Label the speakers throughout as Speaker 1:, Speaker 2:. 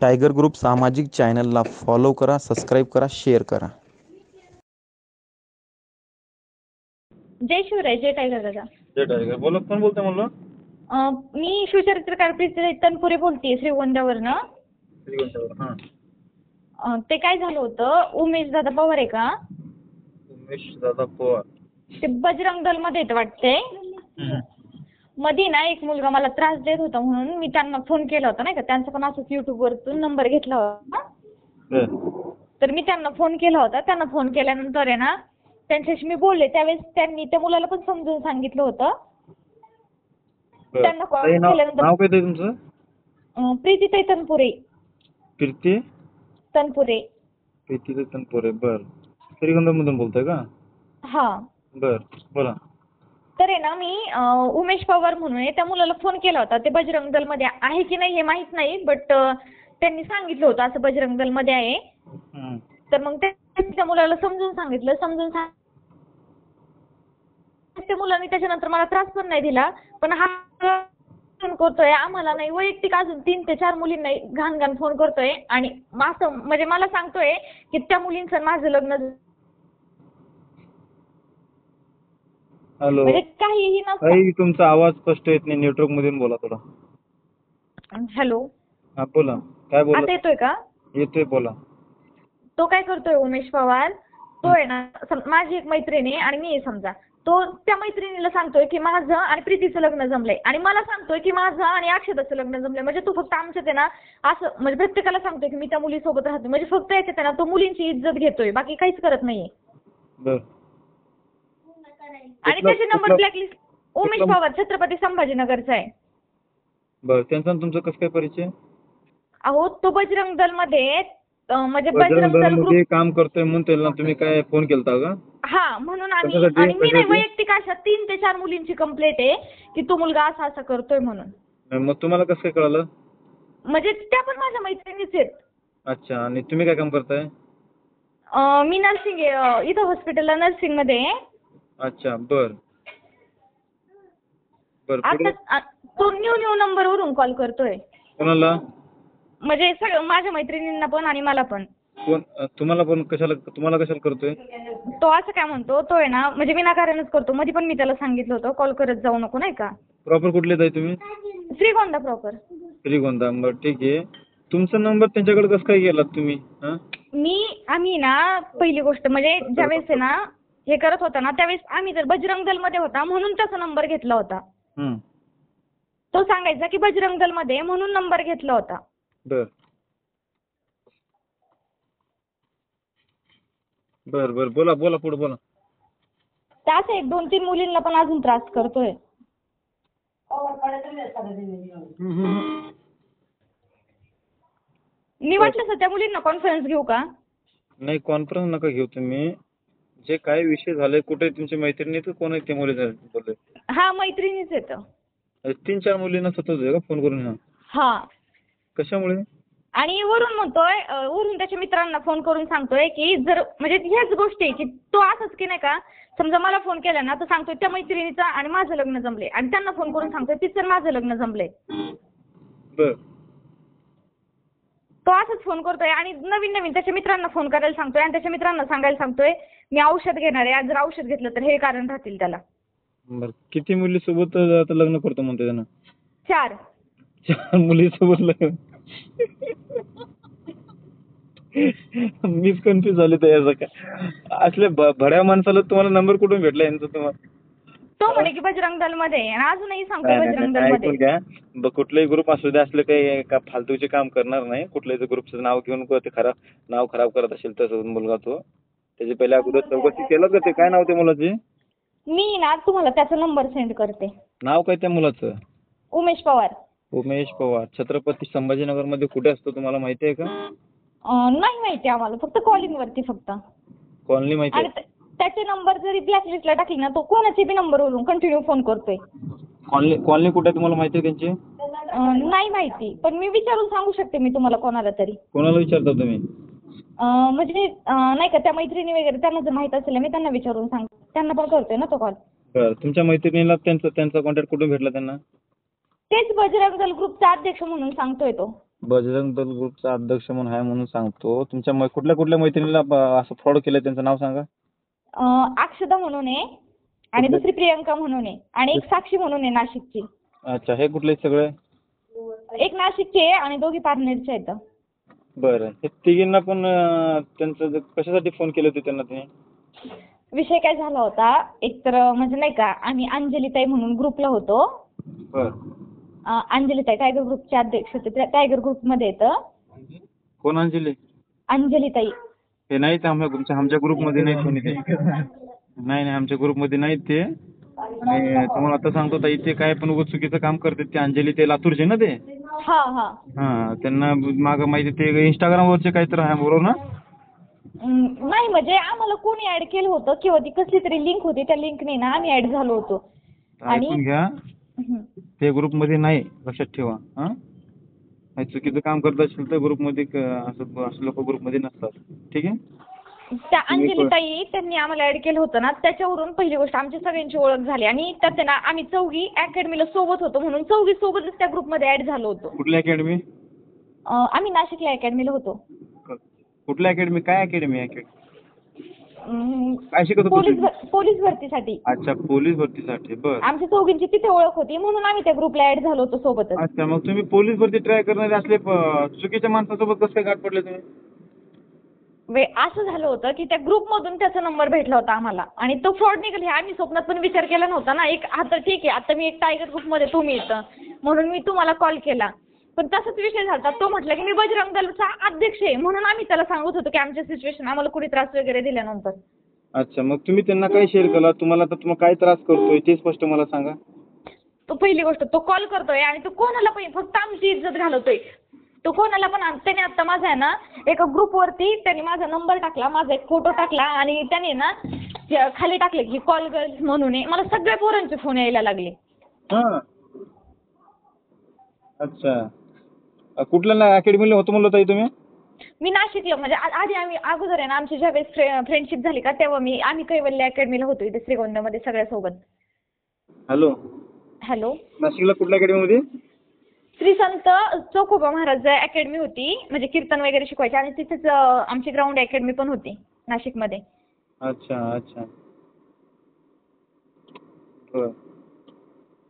Speaker 1: Tiger group सामाजिक चॅनलला follow करा, सबस्क्राईब करा, शेअर करा.
Speaker 2: जय शिवराय, जय टायगर दादा.
Speaker 3: जय टायगर. बोला, कोण बोलतोय म्हणलं?
Speaker 2: मी शिवचरित्रकार प्रीती तनपुरे बोलतेय श्रीगोंद्यावरनं.
Speaker 3: श्रीगोंद्यावर. हां.
Speaker 2: ते काय झालं होतं, उमेश दादा पवार आहे का?
Speaker 3: उमेश दादा पवार.
Speaker 2: ते बजरंग दल मध्ये येत वाटते. मध्ये ना एक मुलगा मला त्रास देत होता म्हणून मी त्यांना फोन केला होता नाही का, त्यांचा पण असंच युट्यूब वरतून नंबर घेतला होता. तर मी त्यांना फोन केला होता. त्यांना फोन केल्यानंतर आहे ना त्यांच्याशी मी बोलले. त्यावेळेस त्यांनी त्या मुलाला पण समजून सांगितलं होतं. त्यांना कॉल केल्यानंतर
Speaker 3: नाव काय तुमचं?
Speaker 2: प्रीती तनपुरे.
Speaker 3: प्रीती
Speaker 2: तनपुरे.
Speaker 3: प्रीती तनपुरे. बर. श्रीगोंद्यामधून बोलताय का?
Speaker 2: हा.
Speaker 3: बर, बोला.
Speaker 2: तर आहे ना मी उमेश पवार म्हणून आहे, त्या मुलाला फोन केला होता. ते बजरंग दल मध्ये आहे की नाही हे माहित नाही, बट त्यांनी सांगितलं होतं असं बजरंग दल मध्ये आहे. तर मग त्या मुलाला समजून सांगितलं. त्या मुलाने त्याच्यानंतर मला त्रास पण नाही दिला. पण हा फोन करतोय आम्हाला नाही, वैयक्तिक अजून 3 ते 4 मुलींना घाण फोन करतोय आणि असं म्हणजे मला सांगतोय की त्या मुलींचं माझं लग्न.
Speaker 3: हॅलो.
Speaker 2: म्हणजे काहीही नसतं.
Speaker 3: काही तुमचा आवाज स्पष्ट येत नाही, नेटवर्क मधून बोला थोडा.
Speaker 2: हॅलो.
Speaker 3: हा, बोला. काय बोला?
Speaker 2: आता येतोय का?
Speaker 3: येतोय, बोला.
Speaker 2: तो काय करतोय उमेश पवार, तो आहे ना माझी एक मैत्रीण आहे आणि मी आहे समजा. तो त्या मैत्रिणीला सांगतोय की माझं आणि प्रीतीचं लग्न जमलंय आणि मला सांगतोय की माझं आणि अक्षताचं लग्न जमलंय. म्हणजे तो फक्त आमच्यात आहे ना असं म्हणजे प्रत्येकाला सांगतोय की मी त्या मुलीसोबत राहतोय. म्हणजे फक्त याच्यात आहे ना तो मुलींची इज्जत घेतोय, बाकी काहीच करत नाहीये.
Speaker 3: बर.
Speaker 2: आणि त्याचे नंबर ब्लॅकलिस्ट. उमेश पवार छत्रपती संभाजीनगरचा आहे.
Speaker 3: बर. त्यांचा तुमचा कसं काय परिचय?
Speaker 2: अहो तो बजरंग दल मध्ये म्हणजे
Speaker 3: बजरंग दल मध्ये काम करतोय म्हणून त्याला तुम्ही काय फोन केलता का?
Speaker 2: हा, म्हणून आणि मी नाही वैयक्तिक अशा 3 ते 4 मुलींची कंप्लेंट आहे की तो मुलगा असा असं करतोय म्हणून.
Speaker 3: मग तुम्हाला कसं काय कळालं?
Speaker 2: म्हणजे त्या पण माझ्या मैत्रिणीच आहेत.
Speaker 3: अच्छा. आणि तुम्ही काय काम करताय?
Speaker 2: मी नर्सिंग इथं हॉस्पिटलला नर्सिंग मध्ये आहे.
Speaker 3: अच्छा. बर. बर.
Speaker 2: आता तो न्यू नंबरवरून कॉल करतोय.
Speaker 3: कोणाला?
Speaker 2: म्हणजे सगळं माझ्या मैत्रिणींना पण आणि मला पण.
Speaker 3: कोण तुम्हाला पण कशाला करतोय?
Speaker 2: तो असं काय म्हणतो, तो आहे ना म्हणजे विनाकारणच करतो. मध्ये पण मी त्याला सांगितलं होतं कॉल करत जाऊ नको नाही का.
Speaker 3: प्रॉपर कुठले आहे तुम्ही?
Speaker 2: श्रीगोंदा प्रॉपर.
Speaker 3: श्रीगोंदा. बरं, ठीक आहे. तुमचा नंबर त्यांच्याकडे कसं काय गेलात तुम्ही?
Speaker 2: आम्ही ना पहिली गोष्ट म्हणजे ज्यावेळेस आहे ना हे करत होता ना त्यावेळेस आम्ही जर बजरंग दल मध्ये होता म्हणून त्याचा नंबर घेतला होता. तो सांगायचा की बजरंग दल मध्ये म्हणून नंबर घेतला होता.
Speaker 3: बर बर बर. बोला पुढे बोला.
Speaker 2: त्याच 1-2-3 मुलींना पण अजून त्रास करतोय. मी वाटलं सर त्या मुलींना कॉन्फरन्स घेऊ का?
Speaker 3: नाही, कॉन्फरन्स नका घेऊ तुम्ही. जे काय विषय झाले, कुठे तुमची मैत्रिणी तर कोण आहे ते मुली बोलले?
Speaker 2: हा, मैत्रिणीच येत.
Speaker 3: 3-4 मुलींना सतत का फोन करून?
Speaker 2: हा.
Speaker 3: कशामुळे?
Speaker 2: आणि वरून त्याच्या मित्रांना फोन करून सांगतोय की जर म्हणजे ह्याच गोष्टी की तो असंच की नाही का समजा मला फोन केला ना तर सांगतोय त्या मैत्रिणीचं आणि माझं लग्न जमलंय आणि त्यांना फोन करून सांगतोय तिचं माझं लग्न जमलंय.
Speaker 3: बर.
Speaker 2: तो असंच फोन करतोय आणि नवीन त्याच्या मित्रांना फोन करायला सांगतोय आणि त्याच्या मित्रांना सांगायला सांगतोय मी औषध घेणार आहे, आज जर औषध घेतलं तर हे कारण राहतील त्याला.
Speaker 3: बर. किती मुलीसोबत आता लग्न करतो म्हणते त्यांना?
Speaker 2: 4
Speaker 3: मुलीसोबत लग्न. मीच कन्फ्युज झाले तर काय असल्या भड्या माणसाला तुम्हाला नंबर कुठून भेटला यांचा तुम्हाला?
Speaker 2: तो म्हणे की बजरंग दल मध्ये आणि अजूनही सांगतोय बजरंग दल मध्ये.
Speaker 3: ऐकून घ्या, कुठलाही ग्रुप असू द्या असलं काही का फालतूचे काम करणार नाही. कुठल्याही ग्रुपचं नाव घेऊन ते नाव खराब करत असेल तर मुलगा तो त्याची पहिल्या अगोदर चौकशी केलं का? ते काय नाव त्या मुलाचे?
Speaker 2: मी ना तुम्हाला त्याचा नंबर सेंड करते.
Speaker 3: नाव काय त्या मुलाचं?
Speaker 2: उमेश पवार.
Speaker 3: उमेश पवार. छत्रपती संभाजीनगर मध्ये कुठे असतो तुम्हाला माहिती आहे का?
Speaker 2: नाही माहिती आम्हाला, फक्त कॉलिंग वरती फक्त.
Speaker 3: कॉलनी माहिती आहे?
Speaker 2: त्याचे नंबर जरी ब्लॅकलिस्टला टाकली ना तो कोणाच्या बी नंबरवरून कंटिन्यू फोन करतोय.
Speaker 3: कॉलनी कुठे तुम्हाला माहिती आहे त्यांची?
Speaker 2: नाही माहिती, पण मी विचारून सांगू शकते मी तुम्हाला कोणाला तरी.
Speaker 3: कोणाला विचारता तुम्ही?
Speaker 2: म्हणजे नाही का त्या मैत्रिणी वगैरे त्यांना जर माहित असेल मी त्यांना विचारून सांगते. त्यांना पण करतोय ना तो कॉल.
Speaker 3: बरं. तुमच्या मैत्रिणीला त्यांचा कॉन्टॅक्ट कुठून भेटला त्यांना?
Speaker 2: तेच बजरंग दल ग्रुपचा अध्यक्ष म्हणून सांगतोय तो.
Speaker 3: बजरंग दल ग्रुपचा अध्यक्ष म्हणून आहे म्हणून सांगतो. तुमच्या कुठल्या कुठल्या मैत्रिणीला असं फ्रॉड केलं त्यांचं नाव सांगा.
Speaker 2: अक्षदा म्हणून आहे आणि दुसरी प्रियंका म्हणून आहे आणि एक साक्षी म्हणून आहे नाशिकची.
Speaker 3: अच्छा, हे कुठले सगळे?
Speaker 2: एक नाशिकची आहे आणि दोघी पारनेरच्या आहेत.
Speaker 3: बरं, हे तिघींना पण त्यांचं कशासाठी फोन केले होते त्यांना तुम्ही?
Speaker 2: विषय काय झाला होता, एक तर म्हणजे नाही का आम्ही अंजलीताई म्हणून ग्रुपला होतो.
Speaker 3: बरं.
Speaker 2: अंजलीताई टायगर ग्रुपचे अध्यक्ष होते. त्या टायगर ग्रुपमध्ये येतं.
Speaker 3: कोण अंजली?
Speaker 2: अंजलीताई.
Speaker 3: हे नाही ते आमच्या ग्रुपमध्ये नाही कोणी ते. नाही आमच्या ग्रुपमध्ये नाहीत ते. आणि तुम्हाला आता सांगतो ताई, ते काय पण उगाच चुकीचं काम करतात. ते अंजली ते लातूरचे ना ते. हा, त्यांना मागं माहिती ते इंस्टाग्रामवरचे काहीतरी आहे, बरोबर ना?
Speaker 2: नाही म्हणजे आम्हाला कोणी ऍड केलं होतं किंवा ती कसली तरी लिंक होती, त्या लिंकने ना आम्ही ऍड झालो होतो.
Speaker 3: ऐकून घ्या, ते ग्रुपमध्ये नाही, लक्षात ठेवा. हा, चुकीचं काम करत असेल तर ग्रुपमध्ये असं लोक ग्रुपमध्ये नसतात. ठीक आहे.
Speaker 2: त्या अंजलीताई त्यांनी आम्हाला ऍड केलं होतं ना, त्याच्यावरून पहिली गोष्ट आमची सगळ्यांची ओळख झाली आणि त्यात ना आम्ही चौघी अकॅडमीला सोबत होतो म्हणून चौघी सोबतच त्या ग्रुपमध्ये ऍड झालो होतो.
Speaker 3: कुठली अकॅडमी?
Speaker 2: आम्ही नाशिकला अकॅडमीला होतो.
Speaker 3: कुठली अकॅडमी? काय अकॅडमी? काय शिकत होतो?
Speaker 2: पोलीस भरतीसाठी.
Speaker 3: अच्छा, पोलीस भरतीसाठी. बरं.
Speaker 2: आमच्या चौघींची तिथे ओळख होती म्हणून आम्ही त्या ग्रुपला ऍड झालो होतो सोबतच.
Speaker 3: अच्छा, मग तुम्ही पोलीस भरती ट्राय करणारे असले चुकीच्या माणसासोबत कसं काय गाठ पडले तुम्ही?
Speaker 2: असं झालं होतं की त्या ग्रुपमधून त्याचा नंबर भेटला होता आम्हाला आणि तो फ्रॉड निघाला हे आम्ही स्वप्नात पण विचार केला नव्हता ना. एक आता ठीक आहे, आता मी एक टायगर ग्रुपमध्ये तुम्ही येतं म्हणून मी तुम्हाला कॉल केला, पण तसाच विषय झाला. तो म्हटला की मी बजरंग दलचा अध्यक्ष आहे म्हणून आम्ही त्याला सांगत होतो की आमच्या सिच्युएशन आम्हाला कुणी त्रास वगैरे दिल्यानंतर.
Speaker 3: अच्छा, मग तुम्ही त्यांना काय शेअर केला? तुम्हाला काय त्रास करतोय ते स्पष्ट मला सांगा.
Speaker 2: तो पहिली गोष्ट तो कॉल करतोय आणि तो कोणाला पण फक्त आमची इज्जत घालवतोय. तो कोणाला पण त्याने आता माझा आहे ना एका ग्रुपवरती त्यांनी माझा नंबर टाकला, माझा एक फोटो टाकला आणि त्याने ना खाली टाकले की कॉल गर्ल्स म्हणून. मला सगळ्या पोरांचे फोन यायला लागले.
Speaker 3: अच्छा, कुठल्या अकॅडमीला होतो म्हणलं ताई तुम्ही?
Speaker 2: मी नाशिकला म्हणजे आधी आम्ही अगोदर आहे ना आमची ज्यावेळेस फ्रेंडशिप झाली का तेव्हा आम्ही कैवल्य अकॅडमीला होतो इथे श्रीगोंद्यामध्ये सगळ्या सोबत. हॅलो,
Speaker 3: नाशिकला कुठल्या अकॅडमीमध्ये?
Speaker 2: श्री संत चोखोबा महाराज अकॅडमी होती, म्हणजे कीर्तन वगैरे शिकवायचे आणि तिथेच आमची ग्राउंड अकॅडमी पण होती नाशिकमध्ये.
Speaker 3: अच्छा अच्छा,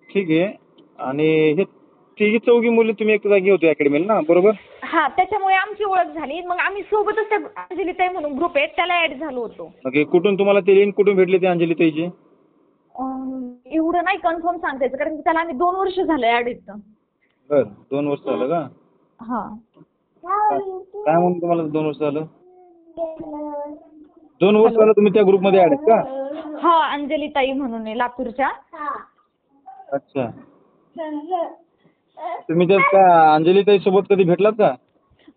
Speaker 3: ठीक आहे. आणि हे तिघी चौघी मुली तुम्ही एक जागी होते अकॅडमीला ना, बरोबर?
Speaker 2: हा, त्याच्यामुळे आमची ओळख झाली. मग आम्ही सोबतच त्या अंजलीताई म्हणून ग्रुप आहे त्याला ऍड झालो होतो.
Speaker 3: कुठून तुम्हाला ते लिंक कुठून भेटले ते अंजलीताईची?
Speaker 2: एवढं नाही कन्फर्म सांगता यायचं कारण त्याला आम्ही 2 वर्ष झालं ऍड येतं.
Speaker 3: बरं, 2 वर्ष झालं का?
Speaker 2: हा.
Speaker 3: काय म्हणून तुम्हाला 2 वर्ष झालं? 2 वर्ष झालं तुम्ही त्या ग्रुपमध्ये ऍड आहेत का?
Speaker 2: हा, अंजलीताई म्हणून आहे लातूरच्या.
Speaker 3: अच्छा, तुम्ही त्या अंजलीताई सोबत कधी भेटलात का?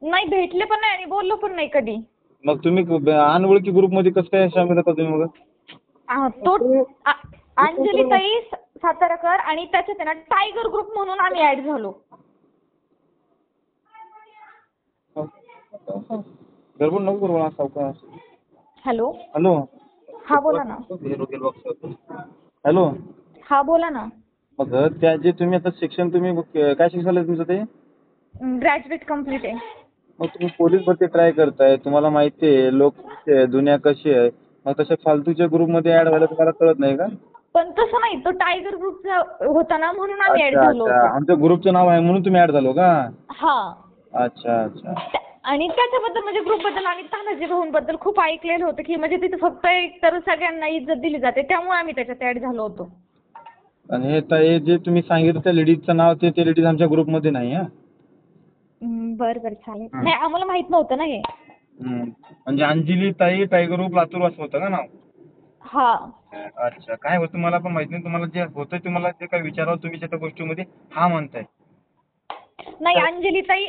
Speaker 2: नाही, भेटले पण नाही आणि बोललो पण नाही कधी.
Speaker 3: मग तुम्ही अनोळखी ग्रुपमध्ये कसं काय सामील होता तुम्ही मग?
Speaker 2: तो अंजलीताई सातारकर आणि त्याच्यात आहे ना टायगर ग्रुप म्हणून आम्ही ऍड झालो.
Speaker 3: गडबड नको करू सावकाश.
Speaker 2: हॅलो.
Speaker 3: हॅलो.
Speaker 2: हा, बोला ना.
Speaker 3: हॅलो.
Speaker 2: हा, बोला ना.
Speaker 3: मग त्या जे तुम्ही आता शिक्षण तुम्ही काय शिक्षण झालं तुमचं ते?
Speaker 2: ग्रॅज्युएट कम्प्लीट आहे.
Speaker 3: मग तुम्ही पोलीस भरती ट्राय करताय, तुम्हाला माहिती आहे लोक दुनिया कशी आहे, मग तशा फालतूच्या ग्रुपमध्ये ऍड व्हायला तुम्हाला कळत नाही का?
Speaker 2: पण तसं नाही, तो टायगर ग्रुपचा होता ना म्हणून आम्ही ऍड झालो होतो.
Speaker 3: आमच्या ग्रुपचं नाव आहे म्हणून तुम्ही ऍड झालो का?
Speaker 2: हा.
Speaker 3: अच्छा अच्छा.
Speaker 2: आणि त्याच्याबद्दल म्हणजे ग्रुपबद्दल आम्ही तानाजी भाऊंबद्दल खूप ऐकलेलं होतं की म्हणजे तिथे फक्त एक तर सगळ्यांना इज्जत दिली जाते त्यामुळे आम्ही त्याच्यात ऍड झालो होतो.
Speaker 3: आणि हे जे तुम्ही सांगितलं त्या लेडीजचं नाव ते लेडीज आमच्या ग्रुपमध्ये नाही. हा,
Speaker 2: बरं बरं, चालेल. नाही, आम्हाला माहित नव्हतं ना हे.
Speaker 3: म्हणजे अंजलीताई टायगर ग्रुप लातूर असं होतं का नाव?
Speaker 2: हा.
Speaker 3: अच्छा, काय होतं मला पण माहित नाही. तुम्हाला जे होतं तुम्हाला जे काय विचारावं तुम्ही त्या गोष्टीमध्ये हा म्हणताय.
Speaker 2: नाही,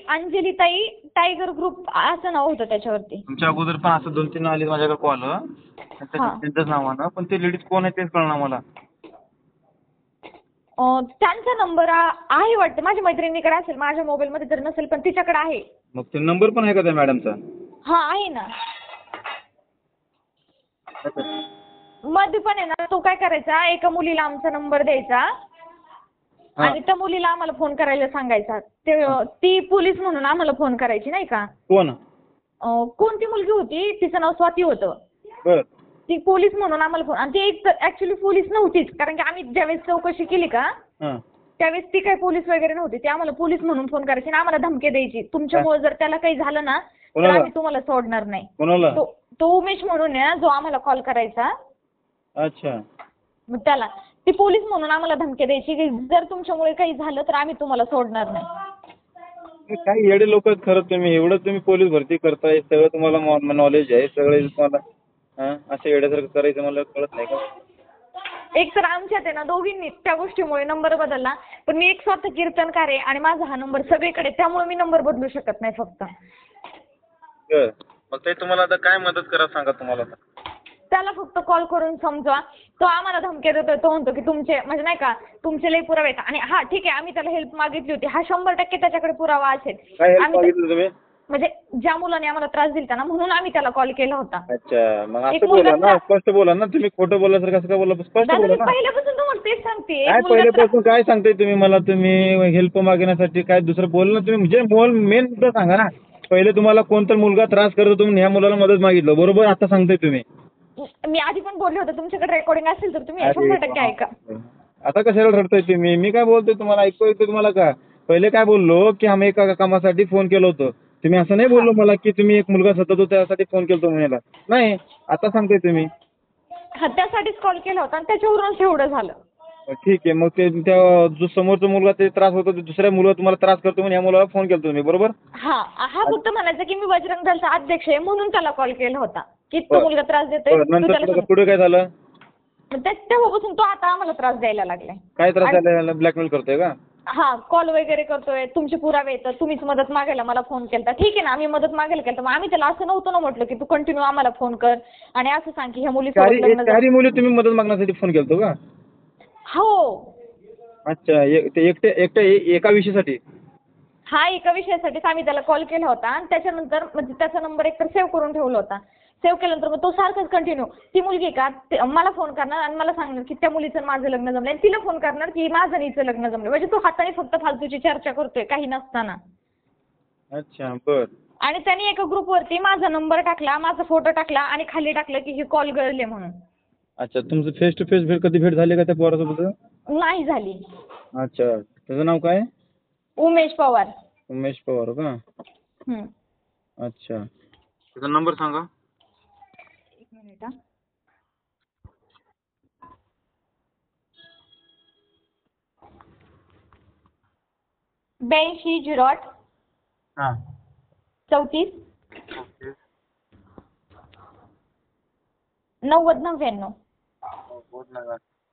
Speaker 2: अंजलीताई टायगर ग्रुप असं नाव होतं त्याच्यावरती.
Speaker 3: तुमच्या अगोदर पण असं 2-3 आले माझ्याकडे कॉल त्यांच्याच नावानं, पण ते लेडीज कोण आहे तेच कळणार मला.
Speaker 2: त्यांचा नंबर आहे वाटतं माझ्या मैत्रिणीकडे असेल, माझ्या मोबाईलमध्ये जर नसेल पण तिच्याकडे आहे.
Speaker 3: मग ते नंबर पण आहे का त्या मॅडमचा?
Speaker 2: हा, आहे ना. मध्ये पण आहे ना, तो काय करायचा एका मुलीला आमचा नंबर द्यायचा
Speaker 3: हा.
Speaker 2: आणि त्या मुलीला आम्हाला फोन करायला सांगायचा. ती पोलीस म्हणून आम्हाला फोन करायची नाही का.
Speaker 3: कोण?
Speaker 2: कोणती मुलगी होती, तिचं नाव स्वाती होतं.
Speaker 3: बर.
Speaker 2: ती पोलीस म्हणून आम्हाला फोन, आणि ती एक ऍक्च्युली पोलीस नव्हतीच, कारण की आम्ही ज्यावेळेस चौकशी केली का
Speaker 3: हा.
Speaker 2: त्यावेळेस ती काही पोलीस वगैरे नव्हती. ती आम्हाला पोलीस म्हणून फोन करायची आणि आम्हाला धमकी द्यायची, तुमच्यामुळे जर त्याला काही झालं ना तर
Speaker 3: कोणाला?
Speaker 2: आम्ही तुम्हाला सोडणार नाही.
Speaker 3: कोणाला?
Speaker 2: तो उमेश म्हणून आहे जो आम्हाला कॉल करायचा.
Speaker 3: अच्छा.
Speaker 2: मग त्याला ती पोलीस म्हणून आम्हाला धमकी द्यायची की जर तुमच्यामुळे काही झालं तर आम्ही तुम्हाला सोडणार नाही.
Speaker 3: काही येडे लोक आहेत खरं. तुम्ही एवढं तुम्ही पोलीस भरती करताय, सगळं तुम्हाला नॉलेज आहे, सगळं तुम्हाला असं येड्यासारखं करायचं मला कळत नाही का?
Speaker 2: एक तर आमच्यात आहे ना दोघींनी त्या गोष्टीमुळे नंबर बदलला, पण मी एक स्वतः कीर्तनकार आहे आणि माझा हा नंबर सगळीकडे, त्यामुळे मी नंबर बदलू शकत नाही फक्त.
Speaker 3: बर. मग ते तुम्हाला आता काय मदत करा सांगा तुम्हाला आता?
Speaker 2: त्याला फक्त कॉल करून समजवा. तो आम्हाला धमकी देतोय, तो म्हणतो की तुमचे म्हणजे नाही का तुमचे लई पुरावे आहेत. आणि हा ठीक आहे, आम्ही त्याला हेल्प मागितली होती, हा 100% त्याच्याकडे पुरावा असेल.
Speaker 3: काय हेल्प
Speaker 2: आम्ही
Speaker 3: मागितलं तुम्ही?
Speaker 2: म्हणजे ज्या मुलाने आम्हाला त्रास दिला ना म्हणून आम्ही त्याला कॉल केला होता.
Speaker 3: अच्छा. मग
Speaker 2: एक
Speaker 3: असं बोला
Speaker 2: मुलगा
Speaker 3: ना, स्पष्ट बोला ना. तुम्ही खोटं बोलल्यासारखं असं काय बोला? स्पष्ट
Speaker 2: दादा
Speaker 3: बोला
Speaker 2: मी
Speaker 3: ना.
Speaker 2: पहिल्यापासून तुम्हाला तेच सांगते.
Speaker 3: काय पहिल्यापासून काय सांगताय तुम्ही मला? तुम्ही हेल्प मागण्यासाठी काय दुसरं बोल ना तुम्ही, म्हणजे मेन मुद्दा सांगा ना. पहिले तुम्हाला कोणता मुलगा त्रास करत होता, तुम्ही ह्या मुलाला मदत मागितलं, बरोबर? आता सांगताय तुम्ही.
Speaker 2: मी आधी पण बोलले होते, तुमच्याकडे रेकॉर्डिंग असेल तर तुम्ही
Speaker 3: अरे
Speaker 2: 100% ऐका.
Speaker 3: आता कशाला रडताय तुम्ही? मी काय बोलतोय तुम्हाला ऐकू येतं तुम्हाला का? पहिले काय बोललो की आम्ही एका कामासाठी फोन केलं होतं. तुम्ही असं नाही बोललो मला की तुम्ही एक मुलगा सतत होता त्यासाठी फोन केलतो म्हणाला. नाही, आता सांगताय तुम्ही.
Speaker 2: हा त्यासाठीच कॉल केला होता आणि त्याच्यावरूनच एवढं झालं.
Speaker 3: ठीक आहे. मग ते त्या जो समोरचा मुलगा ते त्रास होतो, दुसऱ्या मुलगा तुम्हाला त्रास करतो म्हणून या मुलाला फोन केलतो तुम्ही, बरोबर?
Speaker 2: हा फक्त म्हणायचं की मी बजरंग दलचा अध्यक्ष आहे म्हणून त्याला कॉल केला होता की तो मुलगा त्रास देतोय, तू
Speaker 3: नंतर
Speaker 2: त्याला
Speaker 3: पुढे काय झालं?
Speaker 2: तेव्हापासून तो आता आम्हाला त्रास द्यायला लागलाय.
Speaker 3: काय त्रास झाला? ब्लॅकमेल करतोय का?
Speaker 2: हा कॉल वगैरे करतोय, तुमचे पुरावे येतात, तुम्हीच मदत मागायला मला फोन केलता. ठीक आहे ना, आम्ही मदत मागायला केलता, मग आम्ही त्याला असं नव्हतं ना म्हटलं की तू कंटिन्यू आम्हाला फोन कर आणि असं सांग की ह्या मुलीसोबत लग्न झालं.
Speaker 3: चारी मुली तुम्ही मदत मागण्यासाठी फोन केलतो का?
Speaker 2: हो.
Speaker 3: अच्छा. ते एकट्या एका विषयासाठी?
Speaker 2: हा एका विषयासाठीच आम्ही त्याला कॉल केला होता आणि त्याच्यानंतर म्हणजे त्याचा नंबर एकतर सेव्ह करून ठेवला होता. सेव्ह केल्यानंतर मग तो सारखाच कंटिन्यू ती मुलगी का मला फोन करणार आणि मला सांगणार की त्या मुलीचं आणि माझं लग्न जमलंय, आणि तिला फोन करणार की माझं आणि हिचं लग्न जमलं. म्हणजे तो हाताने फक्त फालतूची चर्चा करतोय काही नसताना.
Speaker 3: अच्छा. बर.
Speaker 2: आणि त्याने एका ग्रुपवरती माझा नंबर टाकला, माझा फोटो टाकला आणि खाली टाकलं की ही कॉल करले म्हणून.
Speaker 3: अच्छा. तुमचं फेस टू फेस कधी भेट झाली का त्या पोरासोबत?
Speaker 2: नाही झाली.
Speaker 3: अच्छा. त्याचं नाव काय?
Speaker 2: उमेश पवार.
Speaker 3: उमेश पवार का? अच्छा. त्याचा नंबर सांगा.
Speaker 2: एक मिनिट हा. 8208
Speaker 3: हां.
Speaker 2: 34 9099.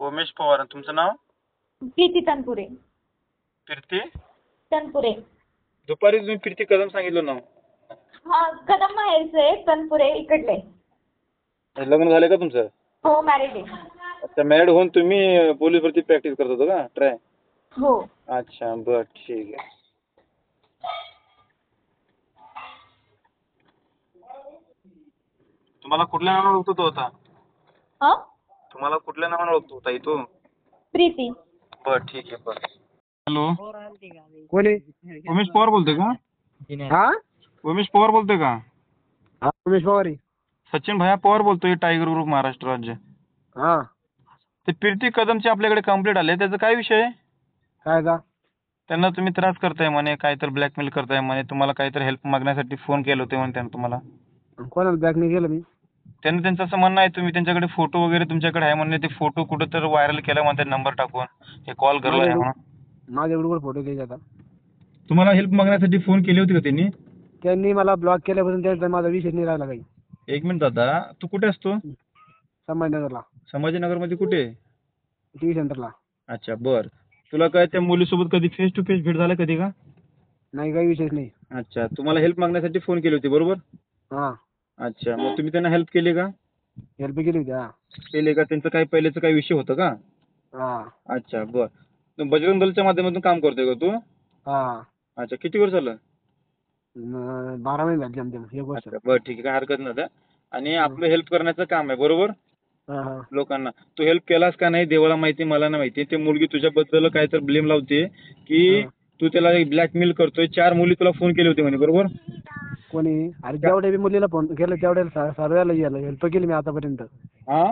Speaker 3: उमेश पवार. आणि तुमचं नाव?
Speaker 2: प्रीती तनपुरे.
Speaker 3: प्रीती
Speaker 2: तनपुरे.
Speaker 3: दुपारी तुम्ही प्रीती कदम सांगितलं नाव.
Speaker 2: हा कदम माहेरचं आहे, तनपुरे इकडले.
Speaker 3: लग्न झालं का तुमचं?
Speaker 2: हो मॅरिड आहे.
Speaker 3: अच्छा. मॅरिड होऊन तुम्ही पोलीस भरती प्रॅक्टिस करत होता का? ट्राय?
Speaker 2: हो.
Speaker 3: अच्छा. बर. ठीक आहे. तुम्हाला कुठल्या नावाने ओळखतो तो होता?
Speaker 2: हा
Speaker 3: तुम्हाला कुठल्या नावाने ओळखतो होता तो?
Speaker 2: प्रीती.
Speaker 3: बर. ठीक आहे. बर. हॅलो.
Speaker 4: कोण आहे?
Speaker 3: उमेश पवार बोलतोय का?
Speaker 4: हा
Speaker 3: उमेश पवार बोलतोय का?
Speaker 4: हा उमेश पवार आहे.
Speaker 3: सचिन भैया पवार बोलतोय, टायगर ग्रुप महाराष्ट्र राज्य.
Speaker 4: हा
Speaker 3: ते प्रीती कदमचे आपल्याकडे कंप्लेंट आले, त्याचा काय विषय?
Speaker 4: काय का?
Speaker 3: त्यांना तुम्ही त्रास करताय म्हणे, काहीतरी ब्लॅकमेल करताय म्हणे, तुम्हाला काहीतरी हेल्प मागण्यासाठी फोन केले होते म्हणे त्यांना तुम्हाला.
Speaker 4: कोणाला बॅक नाही केलं मी?
Speaker 3: त्यांना त्यांचं असं म्हणणं आहे तुम्ही त्यांच्याकडे फोटो वगैरे तुमच्याकडे आहे म्हणणे, ते फोटो कुठं तर व्हायरल केला म्हणते नंबर टाकून, हे कॉल करला आहे म्हणून.
Speaker 4: माझ्याकडे कुठे फोटो घ्यायचे आता?
Speaker 3: तुम्हाला हेल्प मागण्यासाठी फोन केली होती का त्यांनी?
Speaker 4: त्यांनी मला ब्लॉक केल्यापासून त्यांचा माझा विषय नाही राहिला काही.
Speaker 3: एक मिनिट दादा, तू कुठे असतो?
Speaker 4: संभाजीनगरला.
Speaker 3: संभाजीनगरमध्ये कुठे?
Speaker 4: टीव्ही सेंटरला.
Speaker 3: अच्छा. बर. तुला काय त्या मुलीसोबत कधी फेस टू फेस भेट झाला कधी का?
Speaker 4: नाही काही विषयच नाही.
Speaker 3: अच्छा. तुम्हाला हेल्प मागण्यासाठी फोन केली होती, बरोबर?
Speaker 4: हा
Speaker 3: अच्छा. मग तुम्ही त्यांना हेल्प केली का?
Speaker 4: हेल्प केली होती. हा
Speaker 3: केली का? त्यांचं काही पहिलेचं काही विषय होतं का?
Speaker 4: हा
Speaker 3: अच्छा. बर. तू बजरंग दलच्या माध्यमातून काम करतोय का तू?
Speaker 4: हा
Speaker 3: अच्छा. किती वर्ष झालं?
Speaker 4: 12 महिने झाले जमतेम 1 वर्ष.
Speaker 3: अच्छा. बरं. ठीक आहे. काय हरकत नाही. आणि आपलं हेल्प करण्याचं काम आहे, बरोबर?
Speaker 4: हा हा
Speaker 3: लोकांना. तू हेल्प केलास का नाही देवाला माहिती, मला नाही माहिती. ते मुलगी तुझ्याबद्दल काय तर ब्लेम लावते की
Speaker 4: हा.
Speaker 3: तू त्याला ब्लॅकमेल करतोय. 4 मुली तुला फोन केले होते म्हणे, बरोबर?
Speaker 4: कोणी? अरे जेवढ्या बी मुलीला फोन केला तेवढ्या सर्वाला हेल्प केली मी आतापर्यंत.
Speaker 3: हा,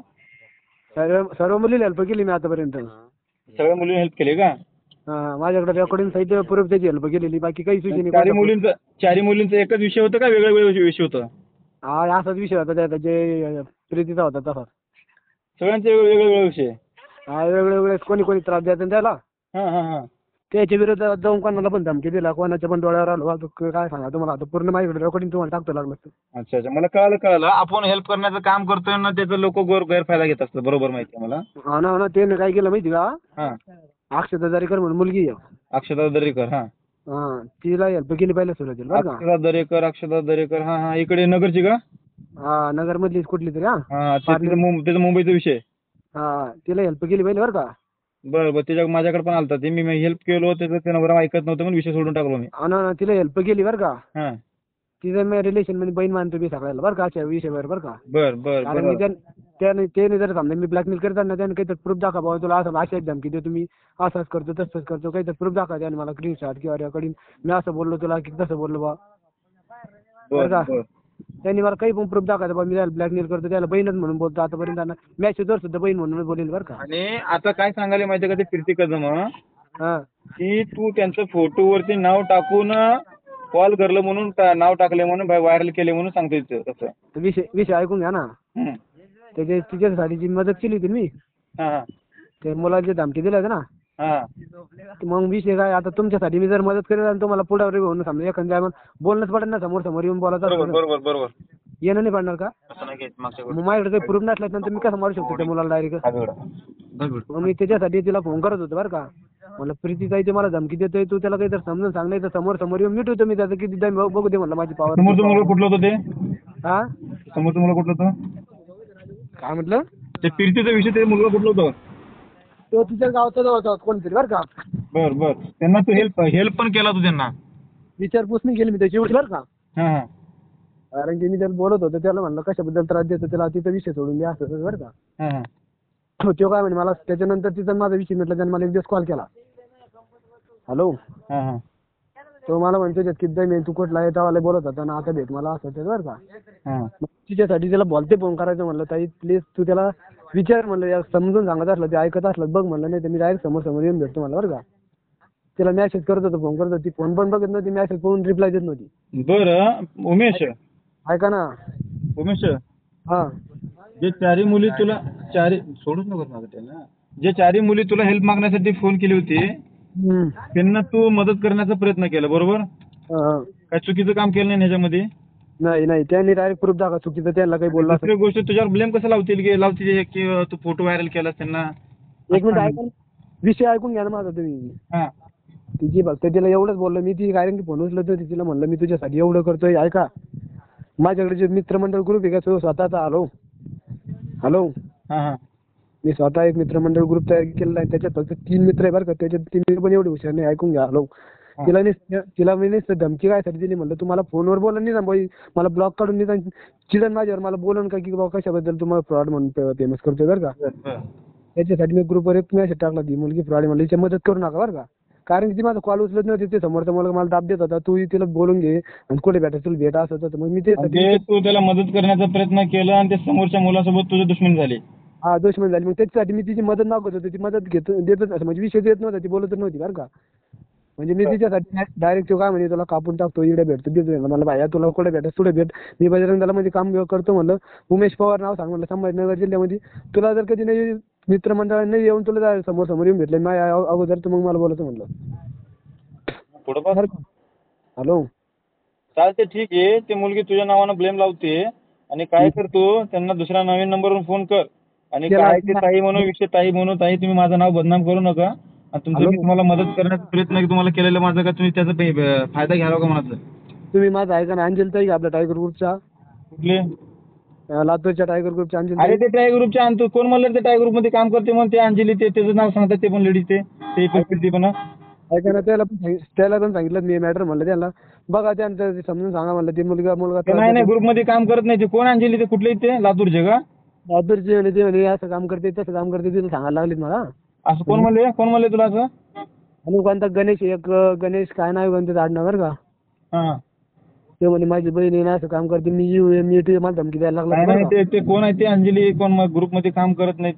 Speaker 4: सर्व मुलीला हेल्प केली मी आतापर्यंत.
Speaker 3: सगळ्या मुलींनी हेल्प केली का?
Speaker 4: हा, माझ्याकडे रेकॉर्डिंग सहित प्रूफ त्याची हेल्प केलेली. बाकी काही विषय नाही.
Speaker 3: चारी मुलींचा एकच विषय होता का वेगळा वेगळा विषय होता?
Speaker 4: हा, असाच विषय होता त्याचा, जे प्रीतीचा होता तसा.
Speaker 3: सगळ्यांचे वेगवेगळे विषय?
Speaker 4: हा, वेगवेगळे. कोणी कोणी त्रास द्यायचा त्याला,
Speaker 3: हा हा हा.
Speaker 4: त्याच्या विरोधात जाऊन कोणाला पण धमकी दिला, कोणाच्या पण डोळ्यावर आलो. आता काय सांगा तुम्हाला, आता पूर्ण माझ्याकडे रेकॉर्डिंग तुम्हाला टाकतो लागलं.
Speaker 3: अच्छा अच्छा, मला कळालं. आपण हेल्प करण्याचं काम करतोय ना, त्याचा लोक गैरफायदा घेत असतात. बरोबर, माहिती आहे मला.
Speaker 4: हा ना, त्याने काय केलं माहिती का?
Speaker 3: हा,
Speaker 4: अक्षता दरेकर म्हणून मुलगी आहे.
Speaker 3: अक्षता दरेकर. हा,
Speaker 4: हा, तिला हेल्प केली पहिल्या सुरुवातीला बरं का.
Speaker 3: अक्षता दरेकर. हा हा, इकडे नगरची का?
Speaker 4: हा, नगर मधलीच कुठली तरी.
Speaker 3: हा, त्याचा मुंबईचा विषय.
Speaker 4: हा, तिला हेल्प केली पहिले बरं का.
Speaker 3: बरं, त्याच्या माझ्याकडे पण आलता ते. मी हेल्प केलो, त्याचं त्यानं बरं ऐकत नव्हतं म्हणून विषय सोडून टाकलो मी.
Speaker 4: हा ना, तिला हेल्प केली बरं का.
Speaker 3: हा,
Speaker 4: तिचं मी रिलेशन मध्ये बहीण मानतो मी सगळ्याला बरं का, अशा विषयावर बरं का.
Speaker 3: बरं
Speaker 4: कारण मी त्याने जर समजा मी ब्लॅकमेल करताना त्याने काहीतरी प्रूफ दाखवा, बाबा तुला असं अशाच धमकी देतो तुम्ही, असंच करतो तसंच करतो, काहीतरी प्रूफ दाखवा त्याने मला स्क्रीनशॉट किंवा रेकॉर्डिंग, मी असं बोललो तुला की तसं बोललो बा बरं का. त्यांनी मला काही पण प्रूफ दाखवायचं बा, मी त्याला ब्लॅकमेल करतो, त्याला बहीणच म्हणून बोलतो आतापर्यंत. मॅसेजवर सुद्धा बहीण म्हणून बोलेल बरं का.
Speaker 3: आणि आता काय सांगायला माहितीये का ते प्रीती कदम,
Speaker 4: हा,
Speaker 3: की तू त्यांचं फोटोवरती नाव टाकून कॉल करलं म्हणून नाव टाकले म्हणून व्हायरल केले म्हणून सांगतो तसं.
Speaker 4: तर विषय ऐकून घ्या ना.
Speaker 3: हम्म.
Speaker 4: तिच्यासाठी जी मदत केली होती मी,
Speaker 3: हा
Speaker 4: ते मुलाचे धमकी दिले होते ना,
Speaker 3: हा.
Speaker 4: मग विषय काय, आता तुमच्यासाठी मी जर मदत करेल आणि तुम्हाला पुढे घेऊन समजा एखाद्या बोलणंच पडेल ना, समोर येऊन बोलायचं
Speaker 3: बरोबर.
Speaker 4: येणं नाही पडणार का? मग माझ्याकडे काही प्रूफ नसल्यानंतर मी कसं मारू शकतो त्या मुलाला डायरेक्ट? मग मी त्याच्यासाठी तिला फोन करत होतो बरं का. म्हणलं प्रीती ताई ते मला धमकी देतोय, तू त्याला काहीतरी समजून सांग, नाही तर समोर येऊन मिटवतो मी त्याचं किती टाइम बघू दे म्हणलं माझी पावर.
Speaker 3: समोरचं मुलगा कुठलं होतं ते?
Speaker 4: हा,
Speaker 3: समोरचं मुलगा कुठलं होतं?
Speaker 4: काय म्हटलं?
Speaker 3: ते प्रीतीचा विषय, ते मुलगा कुठलं होतं?
Speaker 4: तो तिच्या गावचा होता कोणतरी बरं का.
Speaker 3: बर. त्यांना तू हेल्प पण केला तू त्यांना?
Speaker 4: विचारपूस नाही केली मी त्याची एवढी बरं का.
Speaker 3: हा.
Speaker 4: कारण की मी त्याला बोलत होतो, त्याला म्हणलं कशाबद्दल त्रास देतो त्याला, तिचा विषय सोडून द्या असं बरं का.
Speaker 3: हा.
Speaker 4: तो काय म्हणे मला, त्याच्यानंतर तिचा माझा विषय मिटला, त्याने मला एक दिवस कॉल केला. हॅलो.
Speaker 3: हा.
Speaker 4: तो मला म्हणतो किती मी तू कुठला आहे तेव्हा बोलत होता ना, आता भेट मला असं बरं का.
Speaker 3: हा.
Speaker 4: तिच्यासाठी त्याला बोलते फोन करायचं म्हणलं, ताई प्लीज तू त्याला विचार म्हणलं, या समजून सांगत असलं ते ऐकत असलं बघ म्हणलं, नाही तर मी डायरेक्ट समोर येऊन भेटतो म्हणलं बरं का. तिला मेसेज करत होतो, फोन करत होती, फोन पण बघत नव्हती, मेसेज पाहून रिप्लाय देत नव्हती.
Speaker 3: बरं उमेश,
Speaker 4: ऐका ना.
Speaker 3: उमेश,
Speaker 4: हा,
Speaker 3: जे चारी मुली तुला सोडूच नको ना, जे चारी मुली तुला हेल्प मागण्यासाठी फोन केली होती त्यांना तू मदत करण्याचा प्रयत्न केला, बरोबर? काय चुकीचं काम केलं नाही ह्याच्यामध्ये?
Speaker 4: नाही, त्यांनी डायरेक्ट प्रूफ दाखवा चुकीचं, त्यांना काही बोलला.
Speaker 3: दुसरी गोष्ट, तुझ्यावर ब्लेम कसं लावतील की तू फोटो व्हायरल केलास त्यांना?
Speaker 4: एक मिनिट ऐका, विषय ऐकून घ्या ना माझा तुम्ही.
Speaker 3: हा.
Speaker 4: तिची फक्त तिला एवढंच बोललो मी, ती कारण की फोन उचलत होती, तिला म्हणलं मी तुझ्यासाठी एवढं करतोय, ऐका माझ्याकडे जे मित्रमंडळ ग्रुप आहे का तो स्वतःचा. हॅलो.
Speaker 3: हा.
Speaker 4: मी स्वतः एक मित्रमंडळ ग्रुप तयार केलेला आहे, त्याच्यात फक्त 3 मित्र आहे बरं का, त्याच्यात 3 मित्र पण एवढे हुशार नाही, ऐकून घ्या. हॅलो. तिला मी धमकी कायसाठी दिली म्हणलं, तुम्हाला फोनवर बोला नाही ना बाई, मला ब्लॉक काढून नाही चिडन माझ्यावर, मला बोलन का की बाबा कशाबद्दल तुम्हाला फ्रॉड म्हणून फेमस करतोय बरं का. त्याच्यासाठी मी ग्रुपवर एक मेसेज टाकला, ती मुलगी फ्रॉड म्हणली, हिची मदत करू नका बरं का. कारण की ती माझा कॉल उचलत नव्हती, ते समोरचा मुलगा मला दाब देत होता, तू तिला बोलून घे आणि कुठे भेटायचं तुला भेटा असं होतं. मग मी ते
Speaker 3: तू त्याला मदत करण्याचा प्रयत्न केला आणि ते समोरच्या मुलासोबत तुझे दुश्मन झाले.
Speaker 4: हा, दुश्मन झाली. मग त्याच्यासाठी मी तिची मदत मागत होतो, ती मदत देतच असं म्हणजे विषय देत नव्हता, ती बोलतच नव्हती बरं का. म्हणजे मी तिच्यासाठी डायरेक्ट तो काय म्हणजे तुला कापून टाकतो, इकडे भेटतो देतो मला, भाया तुला कुठे भेटायचं तुला भेट, मी बजरंग मध्ये काम करतो म्हणलं, उमेश पवार नाव सांग म्हणलं, संभाजीनगर जिल्ह्यामध्ये. तुला जर कधी नाही मित्रमंडळाने येऊन तुला समोर येऊन भेटले माझ्या अगोदर, तर मग मला बोलायचं म्हणलं. हॅलो.
Speaker 3: चालते, ठीक आहे. ती मुलगी तुझ्या नावानं ब्लेम लावते आणि काय करतो, त्यांना दुसऱ्या नवीन नंबरवरून फोन कर आणि काय ते ताई म्हणून विषय, ताई तुम्ही माझं नाव बदनाम करू नका. मी तुम्हाला मदत करण्याचा प्रयत्न तुम्हाला केलेला माझा, का तुम्ही त्याचा फायदा घ्यावा का म्हणायचं?
Speaker 4: तुम्ही माझा ऐका ना, अंजली ताई आपल्या टायगर ग्रुपच्या. कुठले? लातूरच्या टायगर ग्रुपच्या अंजली.
Speaker 3: अरे ते टायगर ग्रुपच्या आणतो, कोण म्हणलं ते टायगर ग्रुप मध्ये काम करते म्हणून? ते अंजली, ते त्याचं नाव सांगतात, ते पण लेडीज, ते पण
Speaker 4: ऐका ना, त्याला पण सांगितलं मी मॅटर म्हणलं त्याला, बघा त्यांचं समजून सांगा म्हणलं, ते मुलगा
Speaker 3: नाही ग्रुप मध्ये काम करत नाही. ते कोण अंजली, ते कुठले? ते लातूरचे का?
Speaker 4: लातूरचे म्हणे ते म्हणे असं काम करते तसं काम करते तिला सांगायला लागलेत मला.
Speaker 3: असं कोण म्हणले तुला असं?
Speaker 4: आणि कोणता गणेश गणेश काय नाव कोणतं आडनाव बरं का.
Speaker 3: हा.
Speaker 4: ते म्हणे माझी बहीण आहे ना असं काम करते मी मला धमकी द्यायला
Speaker 3: नाही
Speaker 4: लागला.
Speaker 3: ते कोण आहे ते? अंजली कोण ग्रुप मध्ये काम करत नाहीत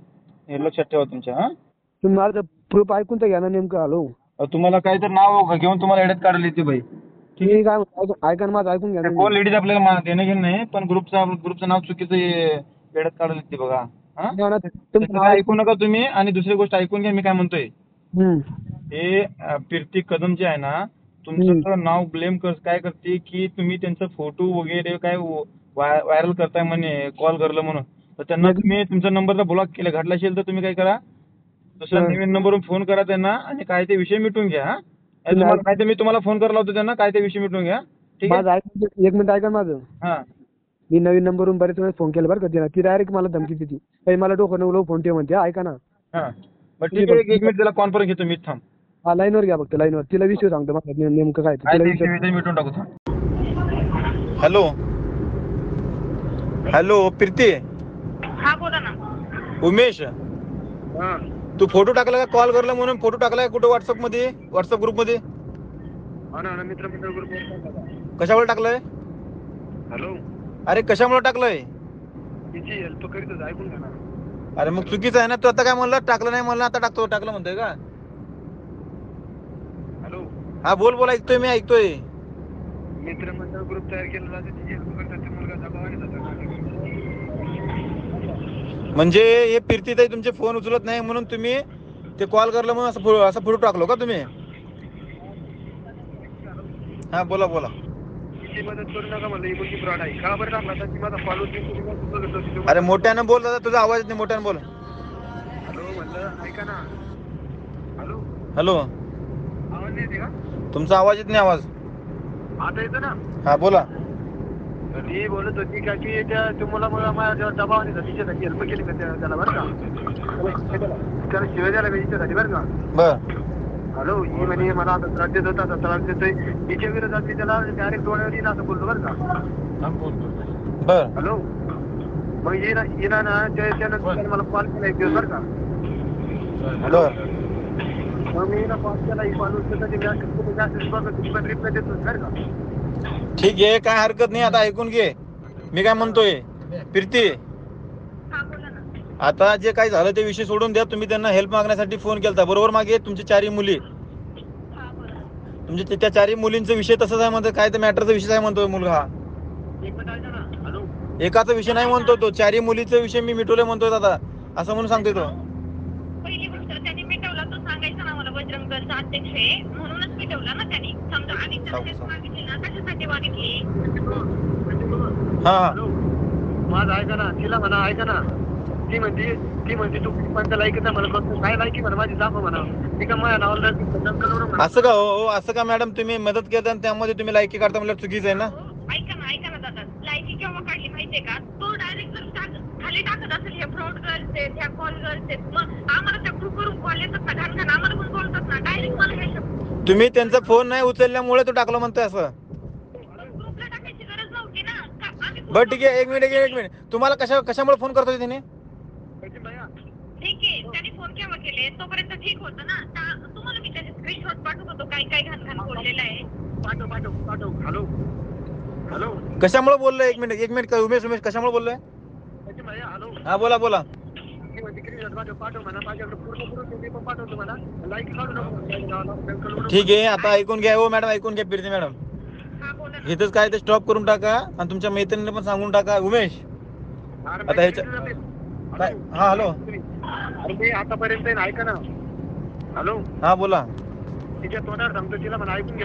Speaker 3: हे लक्षात ठेवा तुमच्या. हा
Speaker 4: तुम्ही माझं प्रूफ ऐकून तर घ्या ना नेमकं. हॅलो
Speaker 3: तुम्हाला काय तर नाव घेऊन तुम्हाला एड्यात काढली ती बाई.
Speaker 4: ठीक आहे ऐका ना माझं ऐकून घ्या.
Speaker 3: कोण लेडीज आपल्याला देणं घेणं नाही पण ग्रुपचं नाव चुकीचं एड्यात काढली ती बघा. त्याचं ऐकू नका तुम्ही. आणि दुसरी गोष्ट ऐकून घ्या मी काय म्हणतोय. हे कीर्ती कदम जे आहे ना तुमचं नाव ब्लेम काय करते की तुम्ही त्यांचा फोटो वगैरे काय व्हायरल करताय म्हणे कॉल करलं म्हणून. तर त्यांना तुम्ही तुमचा नंबरचा ब्लॉक केला घातला असेल तर तुम्ही काय करा दुसऱ्या नवीन नंबरवरून फोन करा त्यांना आणि काय ते विषय मिटून घ्या. काय ते मी तुम्हाला फोन करायला होतो त्यांना काय ते विषय मिटून घ्या. ठीक आहे.
Speaker 4: एक मिनिट ऐका माझं.
Speaker 3: हा
Speaker 4: मी नवीन नंबरवरून बरेच वेळेस फोन केला बरं का ती डायरेक्ट मला धमकी देते काही मला डोकं नवलं फोन ठेव म्हणते. ऐका ना.
Speaker 3: हा बरं ठीक आहे. एक मिनिट त्याला कॉन्फरन्स घेतो मी. थांब.
Speaker 4: हा लाईनवर घ्या फक्त लाईनवर. तिला विषय सांगतो मला नेमकं काय तिला विषय
Speaker 3: मिटून टाकू.
Speaker 1: Hello hello Preeti.
Speaker 2: हा बोला ना.
Speaker 1: उमेश तू फोटो टाकला का कॉल करला म्हणून फोटो टाकलाय कुठं व्हॉट्सअप ग्रुप मध्ये?
Speaker 4: मित्रमंडळ ग्रुप
Speaker 1: कशामुळे टाकलंय?
Speaker 4: हॅलो
Speaker 1: अरे कशामुळे टाकलंय?
Speaker 4: तिची हेल्प करीतच ऐकून घ्या ना.
Speaker 1: अरे मग चुकीचं आहे ना. तू आता काय म्हणला टाकलं नाही म्हणलं आता टाकलं म्हणतोय का?
Speaker 4: हॅलो
Speaker 1: हा बोल ऐकतोय मी ऐकतोय.
Speaker 4: मित्रमंडळ ग्रुप तयार केलेला तिची हेल्प करतात ते मुलगा दबावाने जातो.
Speaker 1: म्हणजे हे प्रीतीताई तुमचे फोन उचलत नाही म्हणून तुम्ही ते कॉल करलं म्हणून असं फोटो टाकलो का तुम्ही? हा बोला.
Speaker 4: तिची मदत करू नका म्हणलं ही मुलगी फ्रॉड आहे. का बरं टाकला ती माझा फॉलो.
Speaker 1: अरे मोठ्यानं बोल दादा तुझा आवाज नाही मोठ्यानं बोल.
Speaker 4: हॅलो म्हणलं ऐका ना.
Speaker 1: हॅलो
Speaker 4: आवाज येते का?
Speaker 1: तुमचा आवाज येत नाही. आवाज
Speaker 4: आता येतो ना.
Speaker 1: हा बोला.
Speaker 4: ती बोलत होती का की त्या तुम्हाला माझ्या दबावाने तिच्यासाठी हेल्प केली का त्याला बरं का. त्याला शिवाय द्यायला का तिच्यासाठी बरं का.
Speaker 1: बर
Speaker 4: हॅलो ही म्हणे मला आता त्रास देत होता त्रास देतोय तिच्या विरोधात मी त्याला डायरेक्ट डोळ्यावर येईल असं बोललो बरं का.
Speaker 1: बर
Speaker 4: हॅलो मग येणार ना त्यानंतर मला कॉल केला एक दिवस बरं का.
Speaker 1: बर
Speaker 4: मग मी कॉल केला ही कॉल पण रिप्लाय देतो बरं का.
Speaker 1: ठीक आहे काय हरकत नाही. आता ऐकून घे मी काय म्हणतोय. प्रीती
Speaker 2: हा बोला ना.
Speaker 1: आता जे काही झालं ते विषय सोडून द्या. तुम्ही त्यांना हेल्प मागण्यासाठी फोन केलता बरोबर. मागे तुमची 4 मुली
Speaker 2: हा बोला.
Speaker 1: तुमचे त्या 4 मुलींचा विषय तसंच आहे म्हणतो. काय तर मॅटरचा विषय आहे म्हणतोय मुलगा हा.
Speaker 4: एक मिनिट ऐका ना. हॅलो
Speaker 1: एकाचा विषय नाही म्हणतो तो. 4 मुलीचा विषय मी मिटवले म्हणतोय दादा असं म्हणून सांगतोय तो.
Speaker 2: पहिली गोष्ट त्यांनी मिटवला तो सांगायचा ना मला बजरंग दलचा अध्यक्ष आहे म्हणूनच मिटवला ना त्यांनी. समजा आणि त्याला मागितली ना कशासाठी मागितली.
Speaker 1: हा
Speaker 4: हॅलो माझं ऐका ना. तिला म्हणा ऐका ना. ती म्हणते तू पंचा लायकी मला करतो काय लायकी म्हणा माझी दाखव म्हणा. ती का माझ्या नावाला
Speaker 1: असं का हो असं का मॅडम तुम्ही मदत केली आणि त्यामध्ये तुम्ही लायकी काढता म्हणजे चुकीचं आहे ना.
Speaker 2: ऐका ना दादा लायकी केव्हा काढली माहितीये का. तो डायरेक्ट खाली टाकत असेल हे फ्रॉड गर्ल्स आहेत ह्या कॉल गर्ल्स आहेत. मग आम्हाला त्या ग्रुपवरून कॉल येतात ना घाण आम्हाला पण बोलतात ना डायरेक्ट मला हे शब्द.
Speaker 1: तुम्ही त्यांचा फोन नाही उचलल्यामुळे तो टाकला म्हणतोय असं.
Speaker 2: ग्रुपला टाकायची गरज नव्हती ना.
Speaker 1: बरं ठीक आहे. एक मिनिट तुम्हाला कशामुळे फोन करतोय त्याने?
Speaker 2: ठीक आहे त्यांनी फोन केव्हा केले तोपर्यंत ठीक होतं ना. तुम्हाला मी त्याचे स्क्रीनशॉट पाठवत होतो काय घाण बोललेलं आहे.
Speaker 4: पाठव. हॅलो
Speaker 1: कशामुळे बोललोय? एक मिनिट उमेश कशामुळे बोललोय?
Speaker 4: हॅलो
Speaker 1: हा बोला.
Speaker 4: पाठव म्हणा माझ्याकडे पूर्ण मी पण पाठवतो म्हणा. लाईक काढू नको.
Speaker 1: ठीक आहे आता ऐकून घ्या. हो मॅडम ऐकून घ्या. प्रीती मॅडम
Speaker 2: हा बोला ना.
Speaker 1: इथंच काय ते स्टॉप करून टाका आणि तुमच्या मैत्रिणीला पण सांगून टाका. उमेश आता ह्याच्या काय हा हॅलो
Speaker 4: अरे मी आतापर्यंत ऐका ना. हॅलो
Speaker 1: हा बोला.
Speaker 4: तिच्या तोंडावर सांगतो तिला म्हणा ऐकून घे.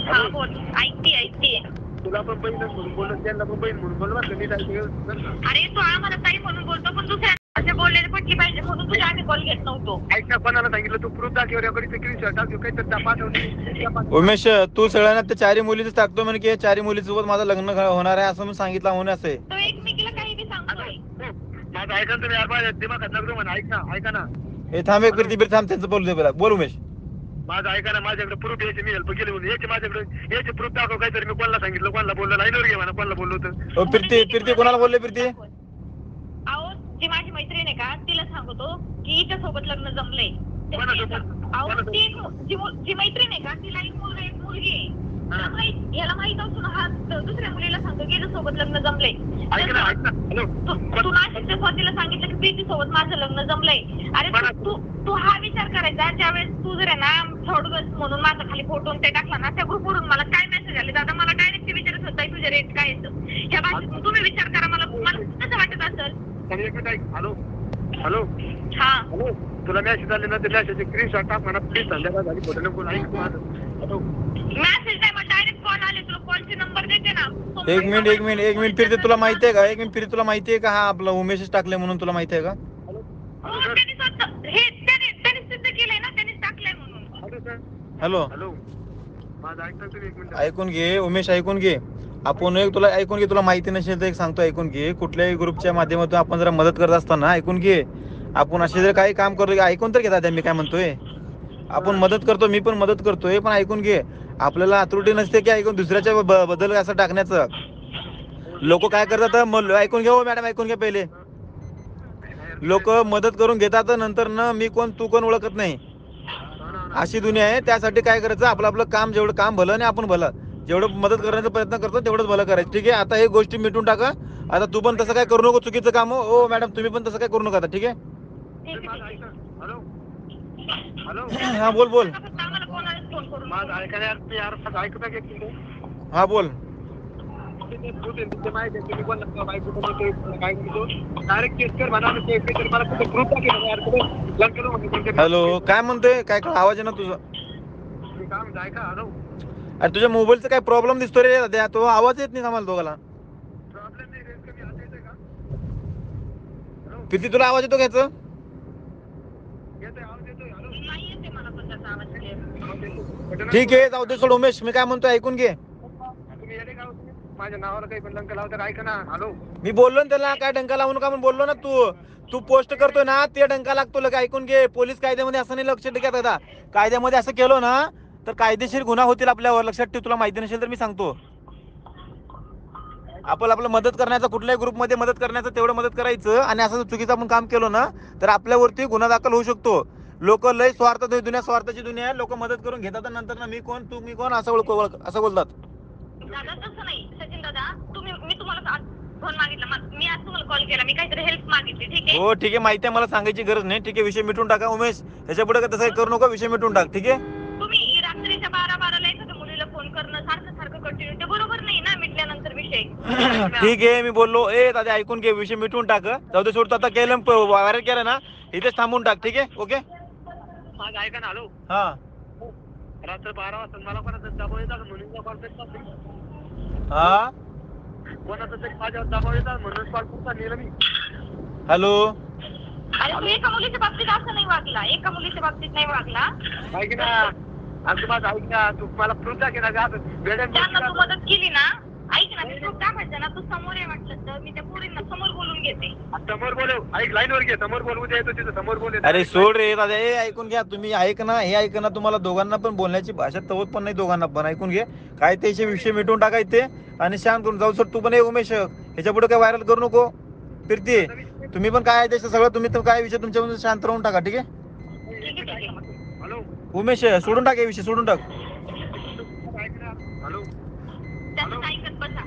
Speaker 2: हा बोल ऐकते.
Speaker 4: तुला पण बहीण म्हणून बोलत त्यांना पण बहीण म्हणून बोल बरं का.
Speaker 2: अरे तू आम्हाला ताई म्हणून बोलतो पण दुसऱ्या असे बोललेले पटली पाहिजे म्हणून तुझ्या आम्ही कॉल घेत नव्हतो.
Speaker 4: ऐक ना कोणाला सांगितलं तू प्रूफ दाखव रेकॉर्डिंग स्क्रीनशॉट टाकतो काही तर पाठवली.
Speaker 1: उमेश तू सगळ्यांना त्या 4 मुलीच टाकतो म्हणजे की 4 मुलीसोबत माझं लग्न होणार आहे असं मी सांगितलं म्हणून असं आहे.
Speaker 2: तो एकमेकीला काही बी सांगतोय.
Speaker 4: माझं ऐका तुम्ही यार माझ्या दिमागात नगरो म्हणा. ऐका ना.
Speaker 1: हे थांब एक प्रीती थांब त्यांचं बोलू दे. बोल उमेश.
Speaker 4: माझं ऐका ना. माझ्याकडे प्रूफ यायचे मी हेल्प केली म्हणून याचे माझ्याकडे याचे प्रूफ दाखव काहीतरी मी कोणाला सांगितलं कोणाला बोललो लाईनवर घे म्हणा कोणाला बोललो होतं.
Speaker 1: प्रीती कोणाला बोलले? प्रीती
Speaker 2: जी माझी मैत्रीण आहे का तिला सांगतो की हिच्या सोबत लग्न जमलंय. अहो जी मैत्रीण आहे का तिला एक मुलगा एक मुलगी आहे. याला माहित असून हा दुसऱ्या मुलीला सांगतो की सोबत लग्न जमलंय. तू नाशिकच्या स्वातीला सांगितलं की प्रीती सोबत माझं लग्न जमलंय. अरे तू हा विचार करायचा ज्यावेळेस तू जर आहे ना थोडं म्हणून माझा खाली फोटो ते टाकला ना त्या ग्रुपवरून मला काय मेसेज आले दादा मला डायरेक्ट विचारत होता तुझे रेट काय येतं ह्या भाषेतून तुम्ही विचार करा मला कसं वाटत असेल.
Speaker 5: हॅलो हॅलो
Speaker 2: हा
Speaker 5: तुला मॅसेज आले ना ते मॅसेजचे स्क्रीनशॉट टाक म्हणा प्लीज संध्याकाळ झाली फोटो नको नाही हॅलो
Speaker 2: मेसेज नाही मग डायरेक्ट कॉल आले तुला कॉलचे नंबर देते ना.
Speaker 1: एक मिनिट फिरते तुला माहिती आहे का एक मिनिट फिरते तुला माहिती आहे का हा आपला उमेशच टाकले म्हणून तुला माहिती आहे का.
Speaker 2: त्यांनी सिद्ध केलंय ना त्यांनी टाकलंय म्हणून.
Speaker 1: हॅलो
Speaker 5: हॅलो माझं ऐकता तुम्ही एक मिनिट
Speaker 1: ऐकून घे उमेश ऐकून घे. आपण एक तुला ऐकून घे तुला माहिती नसेल तर एक सांगतो ऐकून घे. कुठल्याही ग्रुपच्या माध्यमातून आपण जरा मदत करत असताना ऐकून घे. आपण असे जर काही काम करतो ऐकून तर घेतात मी काय म्हणतोय. आपण मदत करतो मी पण मदत करतोय पण ऐकून घे. आपल्याला आतुरटी नसते की ऐकून दुसऱ्याच्या बद्दल असं टाकण्याचं. लोक काय करतात ऐकून घे हो मॅडम ऐकून घे पहिले. लोक मदत करून घेतात नंतर न मी कोण तू कोण ओळखत नाही अशी दुनिया आहे. त्यासाठी काय करायचं आपलं आपलं काम जेवढं काम भलं आणि आपण भलं जेवढं मदत करण्याचा प्रयत्न करतो तेवढंच भलं करायचं. ठीक आहे आता हे गोष्टी मिटून टाका. आता तू पण तसं काय करू नको चुकीचं काम हो मॅडम तुम्ही पण तसं काय करू नका ठीक आहे.
Speaker 5: हॅलो हॅलो
Speaker 1: हा बोल
Speaker 5: माझं ऐकायला यार ऐकता घेत
Speaker 1: हा बोल. हॅलो काय म्हणतोय काय आवाज आहे ना तुझा. अरे तुझ्या मोबाईलचा काय प्रॉब्लेम दिसतो रे दादा तो आवाज येत नाही आम्हाला दोघाला. किती तुला आवाज येतो घ्यायचं. ठीक आहे जाऊ दे सोड उमेश मी काय म्हणतो ऐकून घे.
Speaker 5: माझ्या नावाला काही पण डंका लावतात ऐका ना. हॅलो
Speaker 1: मी बोललो ना त्याला काय डंका लावून का म्हणून बोललो ना तू पोस्ट करतोय ना ते डंका लागतो लगे ऐकून घे. पोलीस कायद्यामध्ये असं नाही लक्ष ठेवत दादा. कायद्यामध्ये असं केलं ना तर कायदेशीर गुन्हा होतील आपल्यावर लक्षात ठेव. तुला माहिती नसेल तर मी सांगतो. आपलं मदत करण्याचं कुठल्याही ग्रुपमध्ये मदत करण्याचं तेवढं मदत करायचं आणि असं चुकीचं आपण काम केलं ना तर आपल्यावरती गुन्हा दाखल होऊ शकतो. लोक लय स्वार्थ दुनिया स्वार्थाची दुनिया आहे. लोक मदत करून घेतात नंतर ना मी कोण तू मी कोण असं बोलतात.
Speaker 2: दादा तसं नाही सचिन दादा मी तुम्हाला फोन मागितला मी आज तुम्हाला कॉल केला मी काहीतरी हेल्प मागितली ठीक आहे.
Speaker 1: हो ठीक आहे माहिती आहे मला सांगायची गरज नाही. ठीक आहे विषय मिटून टाका उमेश. ह्याच्या पुढे तसं करू नका विषय मिटून टाक ठीक आहे.
Speaker 2: तुम्ही रात्रीच्या 12:00 एखाद्या मुलीला फोन करणं सारखं कंटिन्यू ते बरोबर नाही ना मिटल्यानंतर विषय.
Speaker 1: ठीक आहे मी बोललो दादा ऐकून घे विषय मिटून टाक. जाऊ दे सोडतो आता केलं व्हायरल केलं ना इथेच थांबून टाक ठीक आहे ओके.
Speaker 5: माझं ऐका ना. हॅलो
Speaker 1: हा
Speaker 5: रात्र 12 वाजता मला कोणाचा दबाव येतात म्हणून कॉल करतात.
Speaker 1: हा
Speaker 5: कोणाचा तरी माझ्यावर दबाव येतात म्हणून कॉल करता नेलं मी.
Speaker 1: हॅलो
Speaker 2: अरे तू एका मुलीच्या बाबतीत असं नाही वागला एका मुलीच्या बाबतीत नाही वागला.
Speaker 5: ऐक ना आमचं माझं ऐक ना तू मला प्रूफ दाखव ना
Speaker 2: त्यांना तू मदत केली ना ऐक ना मी प्रूफ दाखवायचं ना तू समोर आहे म्हटलं तर मी त्या पोरींना समोर बोलून घेते.
Speaker 5: समोर बोलव ऐक लाईन वर घे समोर बोलवू दे तिथं समोर बोल.
Speaker 1: अरे सोड रे दादा ऐकून घ्या तुम्ही ऐक ना हे ऐक ना तुम्हाला दोघांना पण बोलण्याची भाषा तवत पण नाही दोघांना पण ऐकून घे. काय त्याचे विषय मिटून टाकायचे आणि शांत करून जाऊ सर तू पण उमेश ह्याच्या पुढे काय व्हायरल करू नको. फिरते तुम्ही पण काय त्याचं सगळं तुम्ही तर काय विषय तुमच्या शांत राहून टाका ठीक आहे.
Speaker 5: हॅलो
Speaker 1: उमेश सोडून टाक हे विषय सोडून टाक.
Speaker 5: हॅलो
Speaker 2: त्यांचं ऐकत बसा.